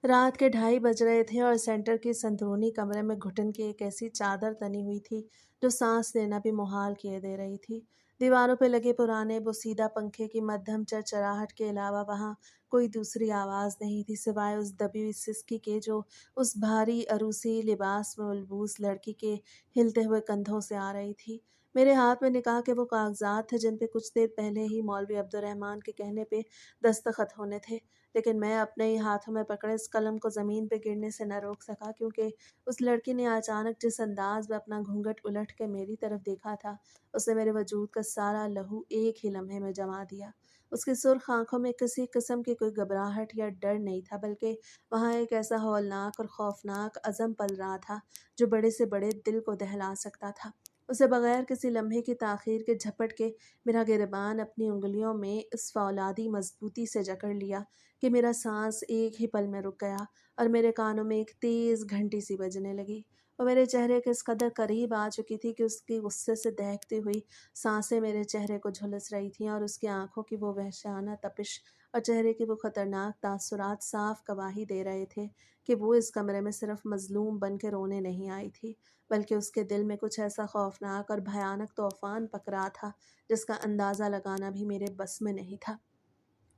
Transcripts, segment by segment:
रात के 2:30 बज रहे थे और सेंटर के संदरूनी कमरे में घुटन की एक ऐसी चादर तनी हुई थी जो सांस लेना भी मुहाल किए दे रही थी। दीवारों पे लगे पुराने बोसीदा पंखे की मध्यम चरचराहट के अलावा वहां कोई दूसरी आवाज नहीं थी सिवाय उस दबी हुई सिसकी के जो उस भारी अरूसी लिबास में मलबूस लड़की के हिलते हुए कंधों से आ रही थी। मेरे हाथ में निकाह के वो कागजात थे जिन पे कुछ देर पहले ही मौलवी अब्दुर्रहमान के कहने पे दस्तखत होने थे, लेकिन मैं अपने ही हाथों में पकड़े इस कलम को ज़मीन पे गिरने से न रोक सका, क्योंकि उस लड़की ने अचानक जिस अंदाज में अपना घूंघट उलट के मेरी तरफ देखा था, उसने मेरे वजूद का सारा लहू एक ही लम्हे में जमा दिया। उसकी सुर्ख आंखों में किसी किस्म की कोई घबराहट या डर नहीं था, बल्कि वहाँ एक ऐसा हौलनाक और खौफनाक अज़म पल रहा था जो बड़े से बड़े दिल को दहला सकता था। उसे बगैर किसी लम्हे की ताख़ीर के झपट के मेरा गिरबान अपनी उंगलियों में इस फौलादी मजबूती से जकड़ लिया कि मेरा सांस एक ही पल में रुक गया और मेरे कानों में एक तेज़ घंटी सी बजने लगी। वो मेरे चेहरे के इस कदर करीब आ चुकी थी कि उसकी गुस्से से दहकती हुई सांसें मेरे चेहरे को झुलस रही थीं और उसकी आंखों की वो वहशियाना तपिश और चेहरे के वो खतरनाक तासुरात साफ गवाही दे रहे थे कि वो इस कमरे में सिर्फ मजलूम बन के रोने नहीं आई थी, बल्कि उसके दिल में कुछ ऐसा खौफनाक और भयानक तूफान पक रहा था जिसका अंदाज़ा लगाना भी मेरे बस में नहीं था।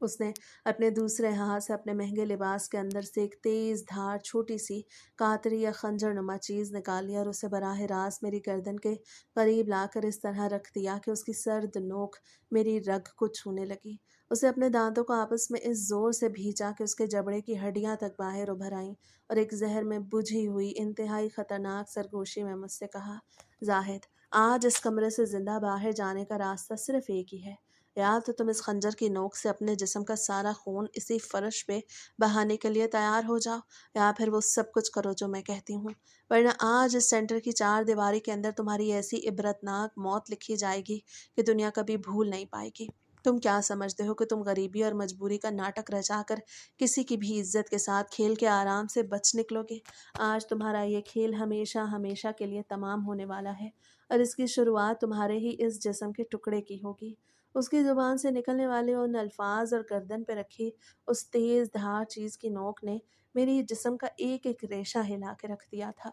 उसने अपने दूसरे हाथ से अपने महंगे लिबास के अंदर से एक तेज़ धार छोटी सी कातरी या खंजर नुमा चीज़ निकाली और उसे बराह रास्त मेरी गर्दन के करीब लाकर इस तरह रख दिया कि उसकी सर्द नोक मेरी रग को छूने लगी। उसे अपने दांतों को आपस में इस जोर से भींचा कि उसके जबड़े की हड्डियां तक बाहर उभर आईं और एक जहर में बुझी हुई इंतहाई खतरनाक सरगोशी में मुझसे कहा, जाहिद, आज इस कमरे से जिंदा बाहर जाने का रास्ता सिर्फ एक ही है। या तो तुम इस खंजर की नोक से अपने जिस्म का सारा खून इसी फर्श पे बहाने के लिए तैयार हो जाओ, या फिर वो सब कुछ करो जो मैं कहती हूँ, वरना आज इस सेंटर की चार दीवारी के अंदर तुम्हारी ऐसी इबरतनाक मौत लिखी जाएगी कि दुनिया कभी भूल नहीं पाएगी। तुम क्या समझते हो कि तुम गरीबी और मजबूरी का नाटक रचाकर किसी की भी इज्जत के साथ खेल के आराम से बच निकलोगे? आज तुम्हारा ये खेल हमेशा हमेशा के लिए तमाम होने वाला है और इसकी शुरुआत तुम्हारे ही इस जिस्म के टुकड़े की होगी। उसकी ज़ुबान से निकलने वाले उन अल्फाज और गर्दन पे रखी उस तेज़ धार चीज़ की नोक ने मेरी जिस्म का एक एक रेशा हिला के रख दिया था।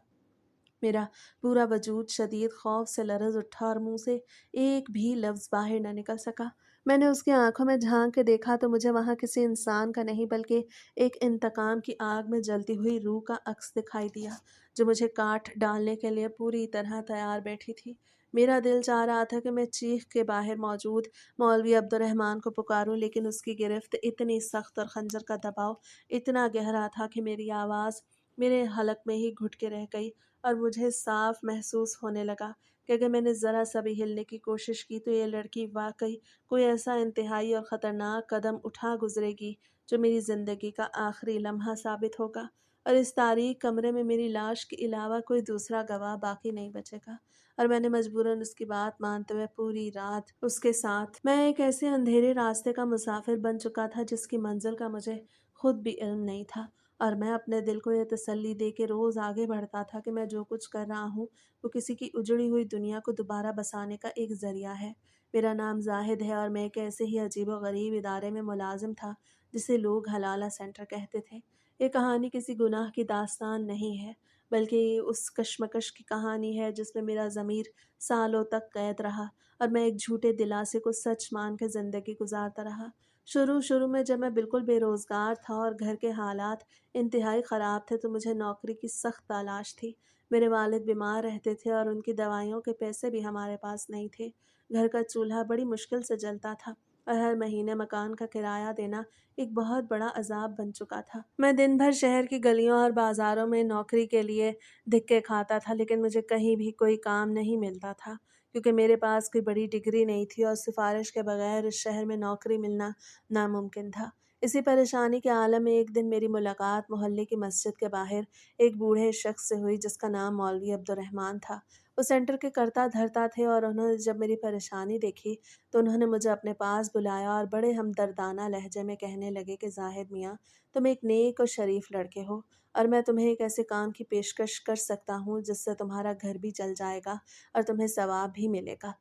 मेरा पूरा वजूद शदीद खौफ से लरज़ उठा और मुंह से एक भी लफ्ज़ बाहर न निकल सका। मैंने उसकी आंखों में झांक के देखा तो मुझे वहाँ किसी इंसान का नहीं, बल्कि एक इंतकाम की आग में जलती हुई रूह का अक्स दिखाई दिया जो मुझे काट डालने के लिए पूरी तरह तैयार बैठी थी। मेरा दिल चाह रहा था कि मैं चीख के बाहर मौजूद मौलवी अब्दुर्रहमान को पुकारूं, लेकिन उसकी गिरफ्त इतनी सख्त और खंजर का दबाव इतना गहरा था कि मेरी आवाज़ मेरे हलक में ही घुट के रह गई और मुझे साफ महसूस होने लगा कि अगर मैंने ज़रा सा भी हिलने की कोशिश की तो ये लड़की वाकई कोई ऐसा इंतहाई और ख़तरनाक कदम उठा गुजरेगी जो मेरी ज़िंदगी का आखिरी लम्हा साबित होगा, और इस तारीक कमरे में मेरी लाश के अलावा कोई दूसरा गवाह बाकी नहीं बचेगा। और मैंने मजबूरन उसकी बात मानते हुए पूरी रात उसके साथ मैं एक ऐसे अंधेरे रास्ते का मुसाफिर बन चुका था जिसकी मंजिल का मुझे खुद भी इल्म नहीं था, और मैं अपने दिल को यह तसल्ली दे के रोज़ आगे बढ़ता था कि मैं जो कुछ कर रहा हूँ वो किसी की उजड़ी हुई दुनिया को दोबारा बसाने का एक ज़रिया है। मेरा नाम जाहिद है और मैं एक ऐसे ही अजीब व गरीब इदारे में मुलाजिम था जिसे लोग हलाला सेंटर कहते थे। ये कहानी किसी गुनाह की दास्तान नहीं है, बल्कि ये उस कश्मकश की कहानी है जिसमें मेरा ज़मीर सालों तक कैद रहा और मैं एक झूठे दिलासे को सच मान के ज़िंदगी गुजारता रहा। शुरू शुरू में जब मैं बिल्कुल बेरोज़गार था और घर के हालात इंतहाई ख़राब थे तो मुझे नौकरी की सख्त तलाश थी। मेरे वालिद बीमार रहते थे और उनकी दवाइयों के पैसे भी हमारे पास नहीं थे। घर का चूल्हा बड़ी मुश्किल से जलता था और हर महीने मकान का किराया देना एक बहुत बड़ा अजाब बन चुका था। मैं दिन भर शहर की गलियों और बाज़ारों में नौकरी के लिए धिक्के खाता था, लेकिन मुझे कहीं भी कोई काम नहीं मिलता था क्योंकि मेरे पास कोई बड़ी डिग्री नहीं थी और सिफारिश के बगैर इस शहर में नौकरी मिलना नामुमकिन था। इसी परेशानी के आलम में एक दिन मेरी मुलाकात मोहल्ले की मस्जिद के बाहर एक बूढ़े शख्स से हुई जिसका नाम मौलवी अब्दुर्रहमान था। वो सेंटर के करता धरता थे और उन्होंने जब मेरी परेशानी देखी तो उन्होंने मुझे अपने पास बुलाया और बड़े हमदर्दाना लहजे में कहने लगे कि जाहिद मियाँ, तुम एक नेक और शरीफ लड़के हो और मैं तुम्हें एक ऐसे काम की पेशकश कर सकता हूँ जिससे तुम्हारा घर भी चल जाएगा और तुम्हें सवाब भी मिलेगा।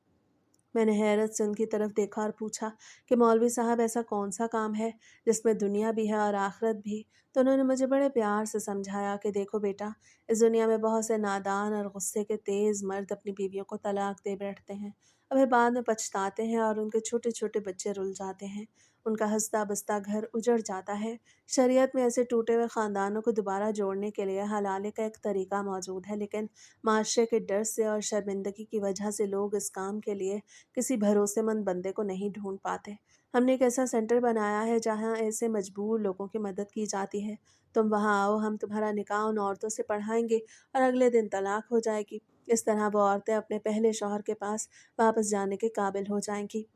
मैंने हैरत से उनकी तरफ देखा और पूछा कि मौलवी साहब, ऐसा कौन सा काम है जिसमें दुनिया भी है और आखिरत भी? तो उन्होंने मुझे बड़े प्यार से समझाया कि देखो बेटा, इस दुनिया में बहुत से नादान और गुस्से के तेज़ मर्द अपनी बीवियों को तलाक दे बैठते हैं, और फिर बाद में पछताते हैं और उनके छोटे छोटे बच्चे रुल जाते हैं, उनका हंसता बसता घर उजड़ जाता है। शरीयत में ऐसे टूटे हुए ख़ानदानों को दोबारा जोड़ने के लिए हलाले का एक तरीका मौजूद है, लेकिन माशरे के डर से और शर्मिंदगी की वजह से लोग इस काम के लिए किसी भरोसेमंद बंदे को नहीं ढूंढ पाते। हमने एक ऐसा सेंटर बनाया है जहां ऐसे मजबूर लोगों की मदद की जाती है। तुम वहां आओ, हम तुम्हारा निकाह उन औरतों से पढ़ाएंगे और अगले दिन तलाक हो जाएगी। इस तरह वो औरतें अपने पहले शौहर के पास वापस जाने के काबिल हो जाएंगी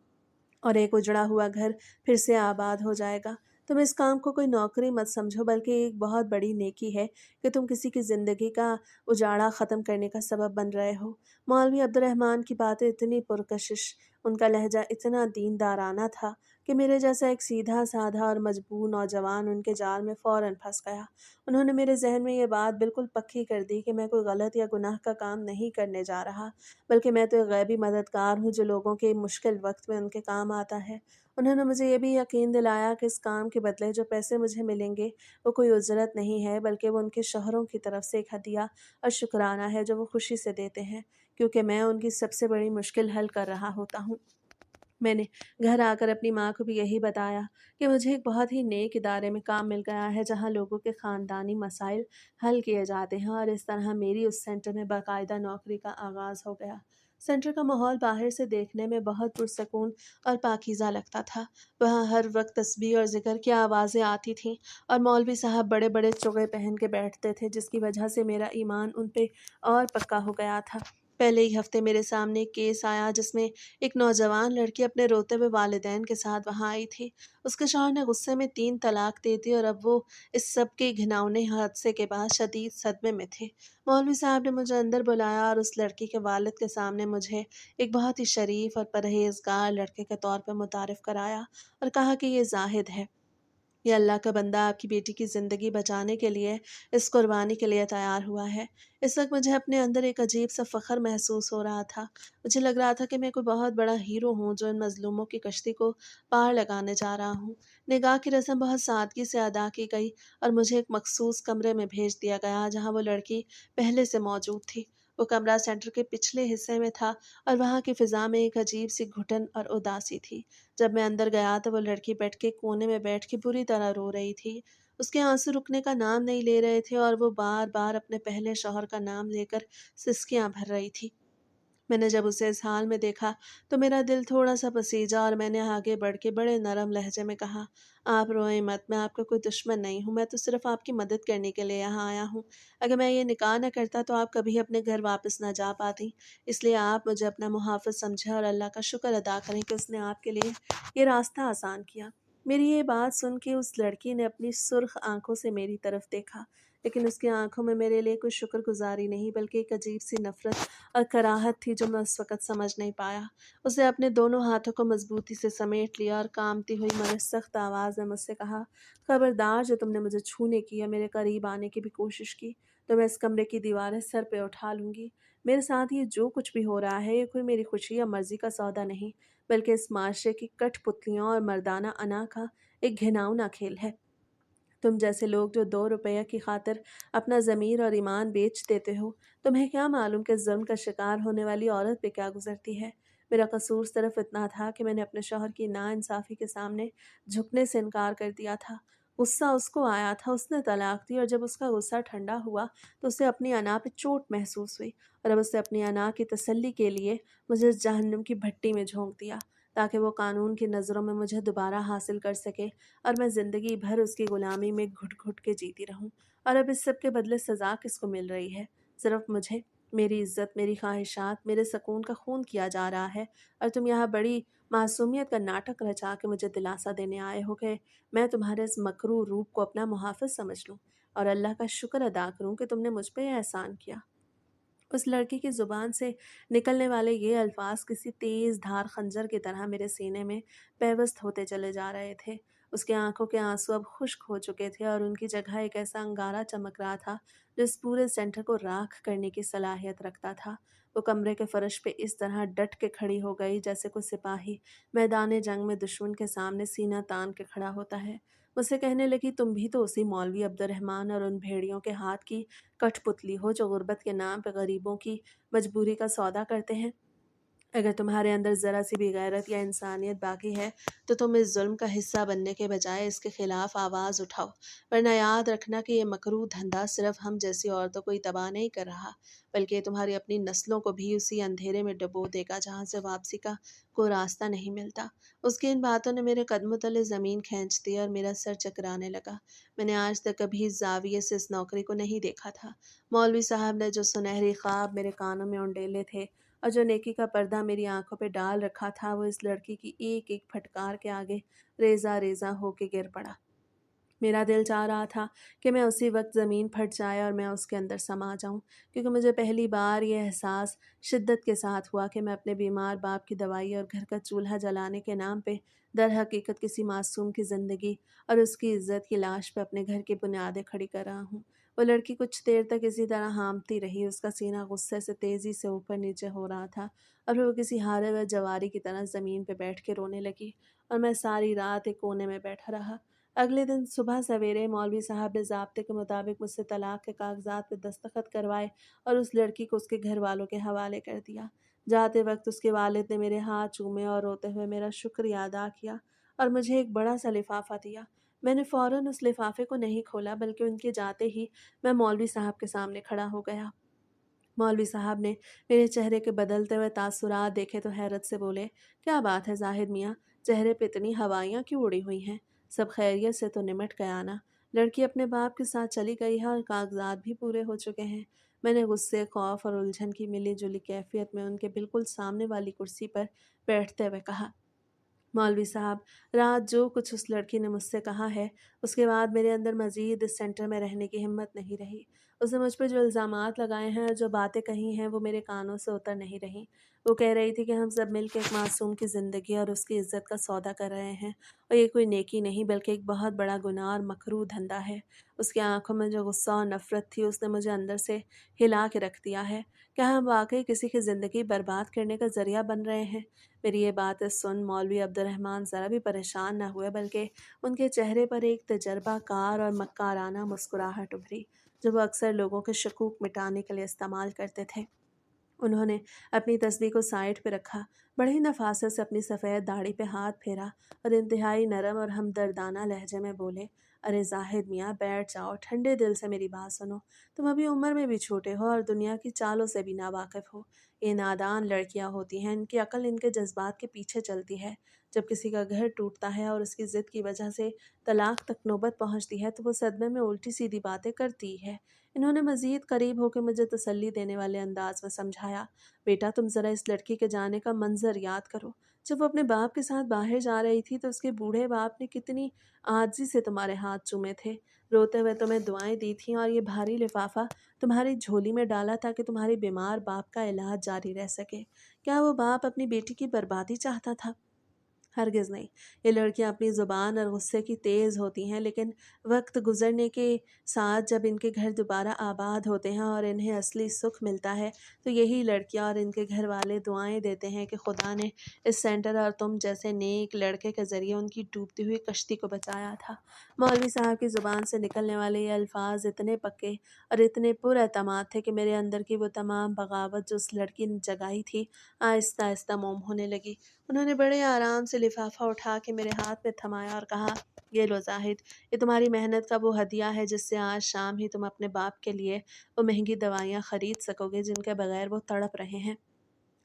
और एक उजड़ा हुआ घर फिर से आबाद हो जाएगा। तुम इस काम को कोई नौकरी मत समझो, बल्कि एक बहुत बड़ी नेकी है कि तुम किसी की ज़िंदगी का उजाड़ा ख़त्म करने का सबब बन रहे हो। मौलवी अब्दुर्रहमान की बातें इतनी पुरकशिश, उनका लहजा इतना दीनदाराना था कि मेरे जैसा एक सीधा साधा और मजबूर नौजवान उनके जाल में फ़ौरन फंस गया। उन्होंने मेरे जहन में ये बात बिल्कुल पक्की कर दी कि मैं कोई गलत या गुनाह का काम नहीं करने जा रहा, बल्कि मैं तो एक गैबी मददगार हूँ जो लोगों के मुश्किल वक्त में उनके काम आता है। उन्होंने मुझे ये भी यकीन दिलाया कि इस काम के बदले जो पैसे मुझे मिलेंगे वो कोई उजरत नहीं है, बल्कि वो उनके शौहरों की तरफ से एक हदिया और शुक्राना है जो वो खुशी से देते हैं, क्योंकि मैं उनकी सबसे बड़ी मुश्किल हल कर रहा होता हूँ। मैंने घर आकर अपनी माँ को भी यही बताया कि मुझे एक बहुत ही नेक इदारे में काम मिल गया है जहाँ लोगों के ख़ानदानी मसाइल हल किए जाते हैं, और इस तरह मेरी उस सेंटर में बाकायदा नौकरी का आगाज़ हो गया। सेंटर का माहौल बाहर से देखने में बहुत पुरसकून और पाकीज़ा लगता था। वहाँ हर वक्त तस्बीह और ज़िक्र की आवाज़ें आती थीं, और मौलवी साहब बड़े बड़े चुग़े पहन के बैठते थे, जिसकी वजह से मेरा ईमान उन पे और पक्का हो गया था। पहले ही हफ्ते मेरे सामने एक केस आया जिसमें एक नौजवान लड़की अपने रोते हुए वालिदैन के साथ वहाँ आई थी। उसके शौहर ने गुस्से में 3 तलाक दे दी और अब वो इस सब के घिनौने हादसे के बाद शदीद सदमे में थे। मौलवी साहब ने मुझे अंदर बुलाया और उस लड़की के वालिद के सामने मुझे एक बहुत ही शरीफ और परहेज़गार लड़के के तौर पर मुतारिफ़ कराया और कहा कि ये ज़ाहिद है। ये अल्लाह का बंदा आपकी बेटी की ज़िंदगी बचाने के लिए इस कुर्बानी के लिए तैयार हुआ है। इस वक्त मुझे अपने अंदर एक अजीब सा फ़ख्र महसूस हो रहा था। मुझे लग रहा था कि मैं कोई बहुत बड़ा हीरो हूँ जो इन मज़लूमों की कश्ती को पार लगाने जा रहा हूँ। निकाह की रस्म बहुत सादगी से अदा की गई और मुझे एक मखसूस कमरे में भेज दिया गया जहाँ वो लड़की पहले से मौजूद थी। वो कमरा सेंटर के पिछले हिस्से में था और वहाँ की फ़िज़ा में एक अजीब सी घुटन और उदासी थी। जब मैं अंदर गया तो वो लड़की बेड के कोने में बैठ के बुरी तरह रो रही थी। उसके आंसू रुकने का नाम नहीं ले रहे थे और वो बार-बार अपने पहले शौहर का नाम लेकर सिसकियाँ भर रही थी। मैंने जब उसे इस हाल में देखा तो मेरा दिल थोड़ा-सा पसीजा और मैंने आगे बढ़ के बड़े नरम लहजे में कहा, "आप रोएँ मत, मैं आपका कोई दुश्मन नहीं हूँ, मैं तो सिर्फ़ आपकी मदद करने के लिए यहाँ आया हूँ। अगर मैं ये निकाह न करता तो आप कभी अपने घर वापस ना जा पातीं। इसलिए आप मुझे अपना मुहाफ़िज़ समझें और अल्लाह का शुक्र अदा करें कि उसने आपके लिए ये रास्ता आसान किया।" मेरी ये बात सुन के उस लड़की ने अपनी सुर्ख़ आँखों से मेरी तरफ देखा, लेकिन उसकी आँखों में मेरे लिए कोई शुक्रगुज़ारी नहीं, बल्कि एक अजीब-सी नफ़रत और कराहत थी जो मैं उस वक़्त समझ नहीं पाया। उसने अपने दोनों हाथों को मज़बूती से समेट लिया और काँपती हुई मगर सख्त आवाज़ में मुझसे कहा, "खबरदार, जो तुमने मुझे छूने की या मेरे करीब आने की भी कोशिश की, तो मैं इस कमरे की दीवारें सर पे उठा लूँगी। मेरे साथ ये जो कुछ भी हो रहा है, ये कोई मेरी खुशी या मर्ज़ी का सौदा नहीं, बल्कि इस माशरे की कठपुतलियों और मर्दाना अना का एक घिनौना खेल है। तुम जैसे लोग जो 2 रुपये की खातिर अपना ज़मीर और ईमान बेच देते हो, तुम्हें क्या मालूम कि ज़ुल्म का शिकार होने वाली औरत पे क्या गुज़रती है। मेरा कसूर सिर्फ़ इतना था कि मैंने अपने शौहर की नाइंसाफ़ी के सामने झुकने से इनकार कर दिया था। गुस्सा उसको आया था, उसने तलाक दी और जब उसका गुस्सा ठंडा हुआ, तो उसे अपनी अना पे चोट महसूस हुई और अब उसे अपनी अना की तसल्ली के लिए मुझे इस जहन्नुम की भट्टी में झोंक दिया, ताकि वो कानून की नज़रों में मुझे दोबारा हासिल कर सके और मैं ज़िंदगी भर उसकी ग़ुलामी में घुट-घुट के जीती रहूँ। और अब इस सब के बदले सज़ा किसको मिल रही है? सिर्फ़ मुझे। मेरी इज़्ज़त, मेरी ख़्वाहिशात, मेरे सुकून का खून किया जा रहा है और तुम यहाँ बड़ी मासूमियत का नाटक रचा के मुझे दिलासा देने आए हो कि मैं तुम्हारे इस मकरूर रूप को अपना मुहाफ़िज़ समझ लूँ और अल्लाह का शुक्र अदा करूँ कि तुमने मुझ पे ये एहसान किया। उस लड़की की ज़ुबान से निकलने वाले ये अल्फ़ाज़ किसी तेज़ धार खंजर की तरह मेरे सीने में पेवस्त होते चले जा रहे थे। اس की आंखों के आंसू अब खुश्क हो चुके थे और उनकी जगह एक ऐसा अंगारा चमक रहा था जो इस पूरे सेंटर को राख करने की सलाहियत रखता था। वो कमरे के फर्श पे इस तरह डट के खड़ी हो गई जैसे कोई सिपाही मैदान जंग में दुश्मन के सामने सीना तान के खड़ा होता है। मुझसे कहने लगी, तुम भी तो उसी मौलवी अब्दुर्रहमान और उन भेड़ियों के हाथ की कठपुतली हो जो गुर्बत के नाम पे गरीबों की मजबूरी का सौदा करते हैं। अगर तुम्हारे अंदर ज़रा सी भी गैरत या इंसानियत बाकी है तो तुम इस जुल्म का हिस्सा बनने के बजाय इसके खिलाफ आवाज़ उठाओ। वरना याद रखना कि ये मकरूह धंधा सिर्फ हम जैसी औरतों को ही तबाह नहीं कर रहा, बल्कि ये तुम्हारी अपनी नस्लों को भी उसी अंधेरे में डुबो देगा जहाँ से वापसी का कोई रास्ता नहीं मिलता। उसकी इन बातों ने मेरे कदमों तले ज़मीन खींच दी और मेरा सर चकराने लगा। मैंने आज तक कभी इस जाविये से इस नौकरी को नहीं देखा था। मौलवी साहब ने जो सुनहरी ख्वाब मेरे कानों में उंडेले थे और जो नेकी का पर्दा मेरी आंखों पे डाल रखा था, वो इस लड़की की एक एक फटकार के आगे रेजा रेजा होके गिर पड़ा। मेरा दिल चाह रहा था कि मैं उसी वक्त ज़मीन फट जाए और मैं उसके अंदर समा जाऊं, क्योंकि मुझे पहली बार यह एहसास शिद्दत के साथ हुआ कि मैं अपने बीमार बाप की दवाई और घर का चूल्हा जलाने के नाम पे दर हकीकत किसी मासूम की ज़िंदगी और उसकी इज्जत की लाश पे अपने घर की बुनियादें खड़ी कर रहा हूँ। वो लड़की कुछ देर तक इसी तरह हांफती रही। उसका सीना गुस्से से तेज़ी से ऊपर नीचे हो रहा था और फिर वो किसी हारे हुए जवारी की तरह ज़मीन पे बैठ के रोने लगी और मैं सारी रात एक कोने में बैठा रहा। अगले दिन सुबह सवेरे मौलवी साहब ने ज़ाब्ते के मुताबिक मुझसे तलाक के कागजात पे दस्तखत करवाए और उस लड़की को उसके घर वालों के हवाले कर दिया। जाते वक्त उसके वालिद ने मेरे हाथ चूमे और रोते हुए मेरा शुक्रिया अदा किया और मुझे एक बड़ा सा लिफाफा दिया। मैंने फ़ौरन उस लिफाफे को नहीं खोला, बल्कि उनके जाते ही मैं मौलवी साहब के सामने खड़ा हो गया। मौलवी साहब ने मेरे चेहरे के बदलते हुए तासुरात देखे तो हैरत से बोले, क्या बात है ज़ाहिद मियाँ, चेहरे पे इतनी हवाइयाँ क्यों उड़ी हुई हैं? सब खैरियत से तो निमट गया ना? लड़की अपने बाप के साथ चली गई है और कागजात भी पूरे हो चुके हैं। मैंने गुस्से, खौफ और उलझन की मिली जुली कैफियत में उनके बिल्कुल सामने वाली कुर्सी पर बैठते हुए कहा, मौलवी साहब, रात जो कुछ उस लड़की ने मुझसे कहा है, उसके बाद मेरे अंदर मज़ीद इस सेंटर में रहने की हिम्मत नहीं रही। उसने मुझ पे जो इल्ज़ामात लगाए हैं और जो बातें कही हैं, वो मेरे कानों से उतर नहीं रहीं। वो कह रही थी कि हम सब मिल के एक मासूम की ज़िंदगी और उसकी इज़्ज़त का सौदा कर रहे हैं और ये कोई नेकी नहीं बल्कि एक बहुत बड़ा गुनाह और मकरूह धंधा है। उसकी आँखों में जो गुस्सा और नफ़रत थी, उसने मुझे अंदर से हिला के रख दिया है। क्या हम वाक़ई किसी की ज़िंदगी बर्बाद करने का ज़रिया बन रहे हैं? मेरी ये बातें सुन मौलवी अब्दुर्रहमान ज़रा भी परेशान न हुए, बल्कि उनके चेहरे पर एक तजर्बाकार और मक्काराना मुस्कुराहट उभरी जो वो अक्सर लोगों के शकूक मिटाने के लिए इस्तेमाल करते थे। उन्होंने अपनी तस्बीह को साइड पे रखा, बड़ी ही नफासत से अपनी सफ़ेद दाढ़ी पे हाथ फेरा और इंतहाई नरम और हमदर्दाना लहजे में बोले, अरे जाहिद मियाँ, बैठ जाओ, ठंडे दिल से मेरी बात सुनो। तुम अभी उम्र में भी छोटे हो और दुनिया की चालों से भी नावाकिफ़ हो। ये नादान लड़कियाँ होती हैं, इनकी अकल इनके जज्बात के पीछे चलती है। जब किसी का घर टूटता है और उसकी ज़िद की वजह से तलाक तक नौबत पहुँचती है तो वो सदमे में उल्टी सीधी बातें करती है। इन्होंने मज़ीद करीब होकर मुझे तसल्ली देने वाले अंदाज में समझाया, बेटा तुम ज़रा इस लड़की के जाने का मंज़र याद करो। जब वो अपने बाप के साथ बाहर जा रही थी तो उसके बूढ़े बाप ने कितनी आजिज़ी से तुम्हारे हाथ चूमे थे, रोते हुए तुम्हें दुआएं दी थीं और ये भारी लिफाफा तुम्हारी झोली में डाला ताकि तुम्हारे बीमार बाप का इलाज जारी रह सके। क्या वो बाप अपनी बेटी की बर्बादी चाहता था? हरगिज़ नहीं। ये लड़कियां अपनी ज़ुबान और गुस्से की तेज़ होती हैं, लेकिन वक्त गुजरने के साथ जब इनके घर दोबारा आबाद होते हैं और इन्हें असली सुख मिलता है तो यही लड़कियां और इनके घर वाले दुआएं देते हैं कि खुदा ने इस सेंटर और तुम जैसे नेक लड़के के ज़रिए उनकी डूबती हुई कश्ती को बचाया था। मौलवी साहब की ज़ुबान से निकलने वाले ये अल्फाज इतने पक्के और इतने पुरएतमाद थे कि मेरे अंदर की वो तमाम बगावत जो उस लड़की ने जगाई थी, आहिस्ता आहिस्ता मोम होने लगी। उन्होंने बड़े आराम से लिफाफा उठा के मेरे हाथ में थमाया और कहा, ये लो जाहिद, ये तुम्हारी मेहनत का वो हदिया है जिससे आज शाम ही तुम अपने बाप के लिए वो महंगी दवाइयाँ खरीद सकोगे जिनके बगैर वो तड़प रहे हैं।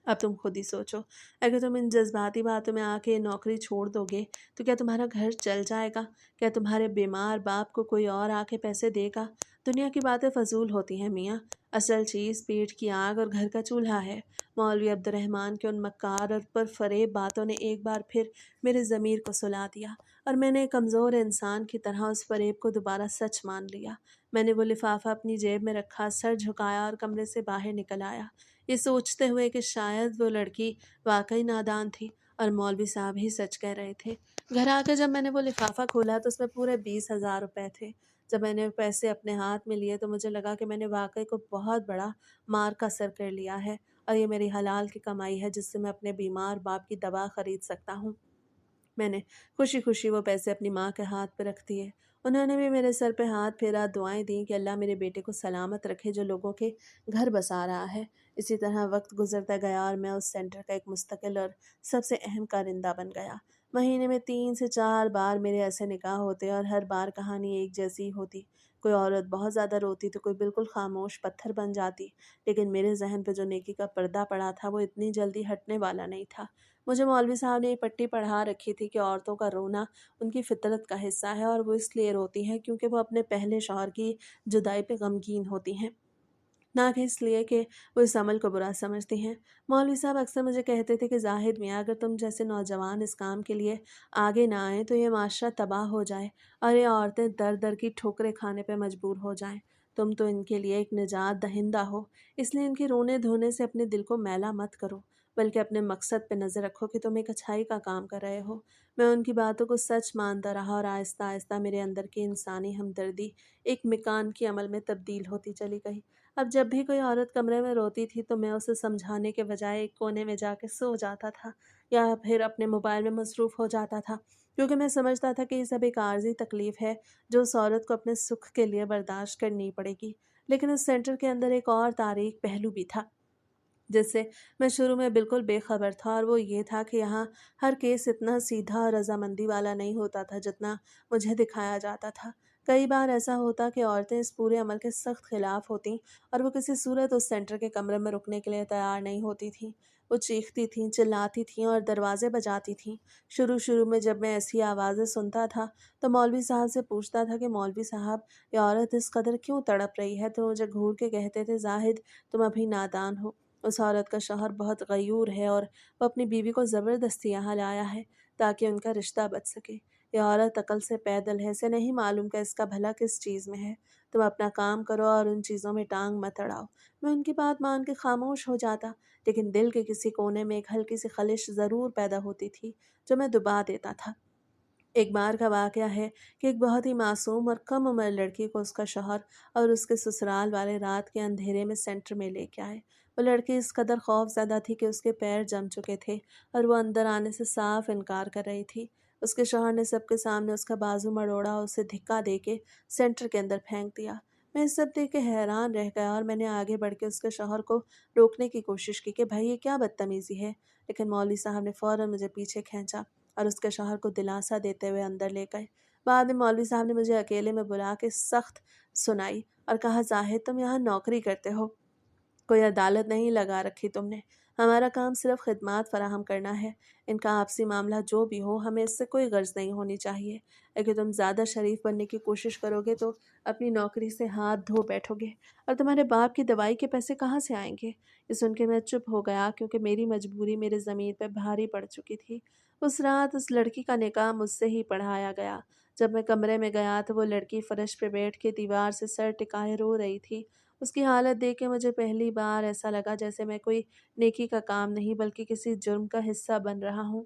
अब तुम खुद ही सोचो, अगर तुम इन जज्बाती बातों में आके ये नौकरी छोड़ दोगे तो क्या तुम्हारा घर चल जाएगा? क्या तुम्हारे बीमार बाप को कोई और आके पैसे देगा? दुनिया की बातें फजूल होती हैं मियाँ। असल चीज़ पेट की आग और घर का चूल्हा है। मौलवी अब्दुर्रहमान के उन मक्कार और पर फरेब बातों ने एक बार फिर मेरे ज़मीर को सुला दिया और मैंने एक कमज़ोर इंसान की तरह उस फरेब को दोबारा सच मान लिया। मैंने वो लिफाफा अपनी जेब में रखा, सर झुकाया और कमरे से बाहर निकल आया, ये सोचते हुए कि शायद वो लड़की वाकई नादान थी और मौलवी साहब ही सच कह रहे थे। घर आकर जब मैंने वो लिफाफा खोला तो उसमें पूरे 20,000 रुपए थे। जब मैंने पैसे अपने हाथ में लिए तो मुझे लगा कि मैंने वाकई को बहुत बड़ा मार का सर कर लिया है, और ये मेरी हलाल की कमाई है जिससे मैं अपने बीमार बाप की दवा खरीद सकता हूँ। मैंने खुशी-खुशी वो पैसे अपनी माँ के हाथ पे रख दिए। उन्होंने भी मेरे सर पे हाथ फेरा, दुआएँ दी कि अल्लाह मेरे बेटे को सलामत रखे जो लोगों के घर बसा रहा है। इसी तरह वक़्त गुज़रता गया और मैं उस सेंटर का एक मुस्तकिल और सबसे अहम कारिंदा बन गया। महीने में 3 से 4 बार मेरे ऐसे निकाह होते और हर बार कहानी एक जैसी होती। कोई औरत बहुत ज़्यादा रोती तो कोई बिल्कुल ख़ामोश पत्थर बन जाती। लेकिन मेरे ज़हन पे जो नेकी का पर्दा पड़ा था वो इतनी जल्दी हटने वाला नहीं था। मुझे मौलवी साहब ने ये पट्टी पढ़ा रखी थी कि औरतों का रोना उनकी फितरत का हिस्सा है और वो इसलिए रोती हैं क्योंकि वो अपने पहले शौहर की जुदाई पे गमगीन होती हैं, ना कि इसलिए कि वो इस अमल को बुरा समझती हैं। मौलवी साहब अक्सर मुझे कहते थे कि ज़ाहिद मियाँ, अगर तुम जैसे नौजवान इस काम के लिए आगे ना आएँ तो ये माशरा तबाह हो जाए और ये औरतें दर दर की ठोकरें खाने पे मजबूर हो जाएँ। तुम तो इनके लिए एक निजात दहिंदा हो, इसलिए इनके रोने धोने से अपने दिल को मैला मत करो, बल्कि अपने मकसद पे नज़र रखो कि तुम एक अच्छाई का काम कर रहे हो। मैं उनकी बातों को सच मानता रहा और आहिस्ता आहिस्ता मेरे अंदर की इंसानी हमदर्दी एक मिकान की अमल में तब्दील होती चली गई। अब जब भी कोई औरत कमरे में रोती थी तो मैं उसे समझाने के बजाय एक कोने में जाके सो जाता था या फिर अपने मोबाइल में मसरूफ़ हो जाता था, क्योंकि मैं समझता था कि ये सब एक आर्जी तकलीफ़ है जो उस औरत को अपने सुख के लिए बर्दाश्त करनी पड़ेगी। लेकिन उस सेंटर के अंदर एक और तारीक पहलू भी था जिससे मैं शुरू में बिल्कुल बेखबर था, और वो ये था कि यहाँ हर केस इतना सीधा और रजामंदी वाला नहीं होता था जितना मुझे दिखाया जाता था। कई बार ऐसा होता कि औरतें इस पूरे अमल के सख्त खिलाफ होती और वो किसी सूरत उस सेंटर के कमरे में रुकने के लिए तैयार नहीं होती थीं। वो चीखती थीं, चिल्लाती थीं और दरवाजे बजाती थीं। शुरू शुरू में जब मैं ऐसी आवाज़ें सुनता था तो मौलवी साहब से पूछता था कि मौलवी साहब, ये औरत इस कदर क्यों तड़प रही है, तो मुझे घूर के कहते थे, जाहिद तुम अभी नादान हो। उस औरत का शौहर बहुत गयूर है और वो अपनी बीवी को ज़बरदस्ती यहाँ लाया है ताकि उनका रिश्ता बच सके। ये औरत अकल से पैदल है, इसे नहीं मालूम कि इसका भला किस चीज़ में है। तुम अपना काम करो और उन चीज़ों में टांग मत अड़ाओ। मैं उनकी बात मान के खामोश हो जाता, लेकिन दिल के किसी कोने में एक हल्की सी खलिश ज़रूर पैदा होती थी जो मैं दबा देता था। एक बार का वाक़या है कि एक बहुत ही मासूम और कम उम्र लड़की को उसका शौहर और उसके ससुराल वाले रात के अंधेरे में सेंटर में लेके आए। वो लड़की इस कदर खौफज़दा थी कि उसके पैर जम चुके थे और वो अंदर आने से साफ इनकार कर रही थी। उसके शौहर ने सबके सामने उसका बाजू मरोड़ा और उसे धिक्का दे के सेंटर के अंदर फेंक दिया। मैं ये सब देख के हैरान रह गया और मैंने आगे बढ़ के उसके शौहर को रोकने की कोशिश की कि भाई ये क्या बदतमीज़ी है, लेकिन मौलवी साहब ने फ़ौरन मुझे पीछे खींचा और उसके शौहर को दिलासा देते हुए अंदर ले गए। बाद में मौलवी साहब ने मुझे अकेले में बुला के सख्त सुनाई और कहा, ज़ाहिद तुम यहाँ नौकरी करते हो, कोई अदालत नहीं लगा रखी तुमने। हमारा काम सिर्फ खिदमात फराहम करना है। इनका आपसी मामला जो भी हो हमें इससे कोई गर्ज नहीं होनी चाहिए। अगर तुम ज़्यादा शरीफ बनने की कोशिश करोगे तो अपनी नौकरी से हाथ धो बैठोगे, और तुम्हारे बाप की दवाई के पैसे कहाँ से आएंगे। ये सुन के मैं चुप हो गया क्योंकि मेरी मजबूरी मेरे ज़मीर पर भारी पड़ चुकी थी। उस रात उस लड़की का निकाह मुझसे ही पढ़ाया गया। जब मैं कमरे में गया तो वो लड़की फर्श पे बैठ के दीवार से सर टिकाए रो रही थी। उसकी हालत देख के मुझे पहली बार ऐसा लगा जैसे मैं कोई नेकी का काम नहीं बल्कि किसी जुर्म का हिस्सा बन रहा हूँ।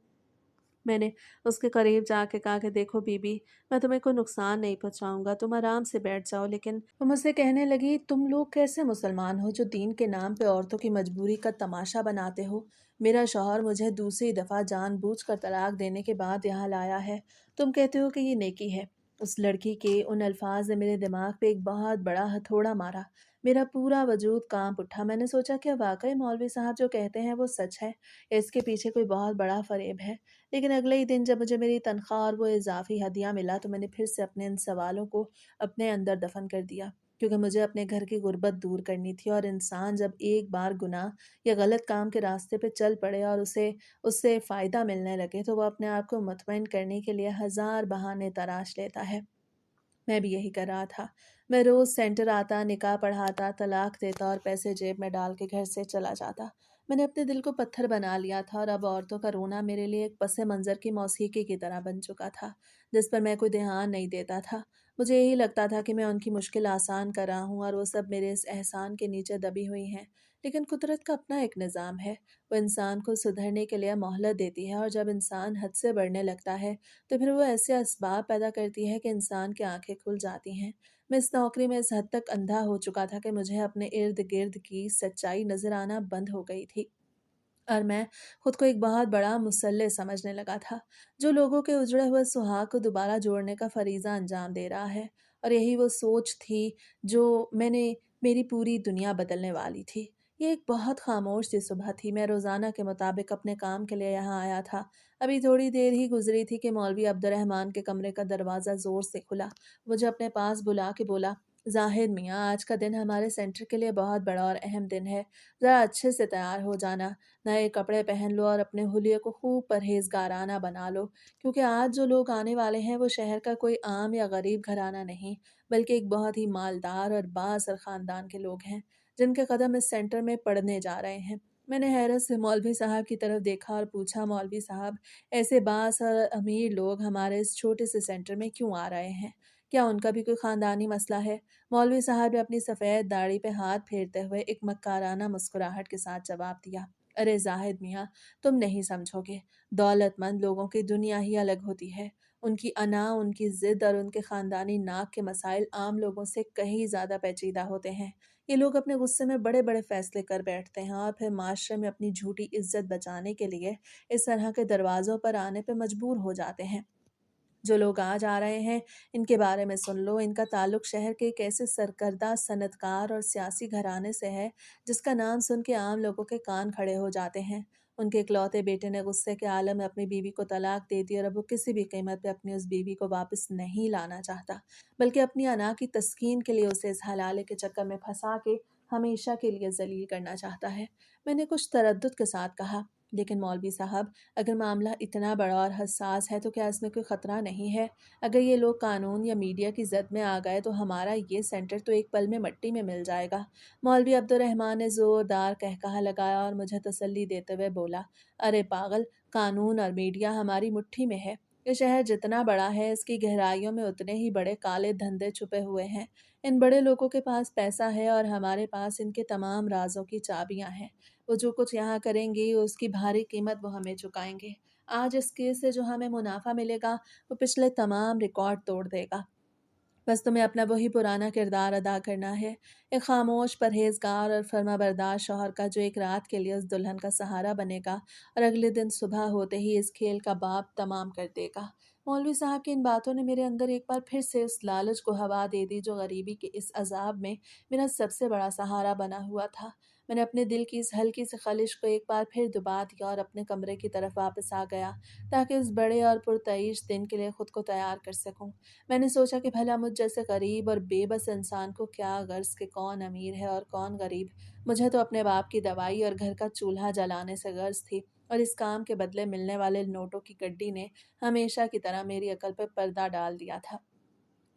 मैंने उसके करीब जाके कहा कि देखो बीबी, मैं तुम्हें कोई नुकसान नहीं पहुंचाऊंगा, तुम आराम से बैठ जाओ। लेकिन वो मुझसे कहने लगी, तुम लोग कैसे मुसलमान हो जो दीन के नाम पे औरतों की मजबूरी का तमाशा बनाते हो। मेरा शौहर मुझे दूसरी दफ़ा जानबूझकर तलाक देने के बाद यहाँ लाया है, तुम कहते हो कि ये नेकी है। उस लड़की के उन अल्फाज ने मेरे दिमाग पे एक बहुत बड़ा हथौड़ा मारा। मेरा पूरा वजूद कांप उठा। मैंने सोचा क्या वाकई मौलवी साहब जो कहते हैं वो सच है या इसके पीछे कोई बहुत बड़ा फरेब है। लेकिन अगले ही दिन जब मुझे मेरी तनख्वाह और वो इज़ाफ़ी हदिया मिला तो मैंने फिर से अपने इन सवालों को अपने अंदर दफ़न कर दिया, क्योंकि मुझे अपने घर की गुर्बत दूर करनी थी। और इंसान जब एक बार गुनाह या गलत काम के रास्ते पे चल पड़े और उसे उससे फ़ायदा मिलने लगे तो वो अपने आप को मुतमईन करने के लिए हज़ार बहाने तराश लेता है। मैं भी यही कर रहा था। मैं रोज़ सेंटर आता, निकाह पढ़ाता, तलाक देता और पैसे जेब में डाल के घर से चला जाता। मैंने अपने दिल को पत्थर बना लिया था और अब औरतों का रोना मेरे लिए एक पस मंज़र की मौसीकी की तरह बन चुका था, जिस पर मैं कोई ध्यान नहीं देता था। मुझे यही लगता था कि मैं उनकी मुश्किल आसान कर रहा हूँ और वो सब मेरे इस एहसान के नीचे दबी हुई हैं। लेकिन कुदरत का अपना एक निज़ाम है। वो इंसान को सुधरने के लिए मोहलत देती है, और जब इंसान हद से बढ़ने लगता है तो फिर वो ऐसे असबाब पैदा करती है कि इंसान की आंखें खुल जाती हैं। मैं इस नौकरी में इस हद तक अंधा हो चुका था कि मुझे अपने इर्द गिर्द की सच्चाई नजर आना बंद हो गई थी, और मैं खुद को एक बहुत बड़ा मुसल्ले समझने लगा था, जो लोगों के उजड़े हुए सुहाग को दोबारा जोड़ने का फरीज़ा अंजाम दे रहा है। और यही वो सोच थी जो मैंने मेरी पूरी दुनिया बदलने वाली थी। ये एक बहुत खामोश सी सुबह थी। मैं रोज़ाना के मुताबिक अपने काम के लिए यहाँ आया था। अभी थोड़ी देर ही गुजरी थी कि मौलवी अब्दुर्रहमान के कमरे का दरवाज़ा ज़ोर से खुला। मुझे अपने पास बुला के बोला, जाहिद मियाँ, आज का दिन हमारे सेंटर के लिए बहुत बड़ा और अहम दिन है। ज़रा अच्छे से तैयार हो जाना, नए कपड़े पहन लो और अपने हुलिये को खूब परहेजगाराना बना लो, क्योंकि आज जो लोग आने वाले हैं वो शहर का कोई आम या गरीब घराना नहीं, बल्कि एक बहुत ही मालदार और बाअसर ख़ानदान के लोग हैं, जिनके कदम इस सेंटर में पड़ने जा रहे हैं। मैंने हैरत से मौलवी साहब की तरफ देखा और पूछा, मौलवी साहब, ऐसे बाअसर अमीर लोग हमारे इस छोटे से सेंटर में क्यों आ रहे हैं? क्या उनका भी कोई ख़ानदानी मसला है? मौलवी साहब ने अपनी सफ़ेद दाढ़ी पे हाथ फेरते हुए एक मक्काराना मुस्कुराहट के साथ जवाब दिया, अरे जाहिद मियाँ, तुम नहीं समझोगे। दौलतमंद लोगों की दुनिया ही अलग होती है। उनकी अना, उनकी ज़िद और उनके ख़ानदानी नाक के मसाइल आम लोगों से कहीं ज़्यादा पेचीदा होते हैं। ये लोग अपने गुस्से में बड़े बड़े फ़ैसले कर बैठते हैं और फिर माशरे में अपनी झूठी इज्जत बचाने के लिए इस तरह के दरवाज़ों पर आने पर मजबूर हो जाते हैं। जो लोग आज आ रहे हैं, इनके बारे में सुन लो। इनका ताल्लुक शहर के एक ऐसे सरकर्दा सनतकार और सियासी घराने से है, जिसका नाम सुन के आम लोगों के कान खड़े हो जाते हैं। उनके इकलौते बेटे ने गुस्से के आलम में अपनी बीवी को तलाक दे दी, और अब वो किसी भी कीमत पे अपनी उस बीवी को वापस नहीं लाना चाहता, बल्कि अपनी अना की तस्कीन के लिए उसे इस हलाले के चक्कर में फंसा के हमेशा के लिए जलील करना चाहता है। मैंने कुछ तरद्दुद के साथ कहा, लेकिन मौलवी साहब, अगर मामला इतना बड़ा और हसास है तो क्या इसमें कोई ख़तरा नहीं है? अगर ये लोग कानून या मीडिया की जद में आ गए तो हमारा ये सेंटर तो एक पल में मट्टी में मिल जाएगा। मौलवी अब्दुर्रहमान ने ज़ोरदार कहकहा लगाया और मुझे तसल्ली देते हुए बोला, अरे पागल, कानून और मीडिया हमारी मुट्ठी में है। ये शहर जितना बड़ा है, इसकी गहराइयों में उतने ही बड़े काले धंधे छुपे हुए हैं। इन बड़े लोगों के पास पैसा है और हमारे पास इनके तमाम राजों की चाबियां हैं। वो जो कुछ यहाँ करेंगे उसकी भारी कीमत वो हमें चुकाएंगे। आज इस केस से जो हमें मुनाफा मिलेगा वो पिछले तमाम रिकॉर्ड तोड़ देगा। बस तुम्हें अपना वही पुराना किरदार अदा करना है, एक खामोश परहेजगार और फर्माबरदार शौहर का, जो एक रात के लिए उस दुल्हन का सहारा बनेगा और अगले दिन सुबह होते ही इस खेल का बाप तमाम कर देगा। मौलवी साहब की इन बातों ने मेरे अंदर एक बार फिर से उस लालच को हवा दे दी जो गरीबी के इस अजाब में मेरा सबसे बड़ा सहारा बना हुआ था। मैंने अपने दिल की इस हल्की सी खलिश को एक बार फिर दुबा दिया और अपने कमरे की तरफ वापस आ गया, ताकि उस बड़े और पुरतईश दिन के लिए खुद को तैयार कर सकूं। मैंने सोचा कि भला मुझ जैसे गरीब और बेबस इंसान को क्या गर्ज कि कौन अमीर है और कौन गरीब। मुझे तो अपने बाप की दवाई और घर का चूल्हा जलाने से गर्ज थी, और इस काम के बदले मिलने वाले नोटों की गड्डी ने हमेशा की तरह मेरी अकल पर पर्दा डाल दिया था।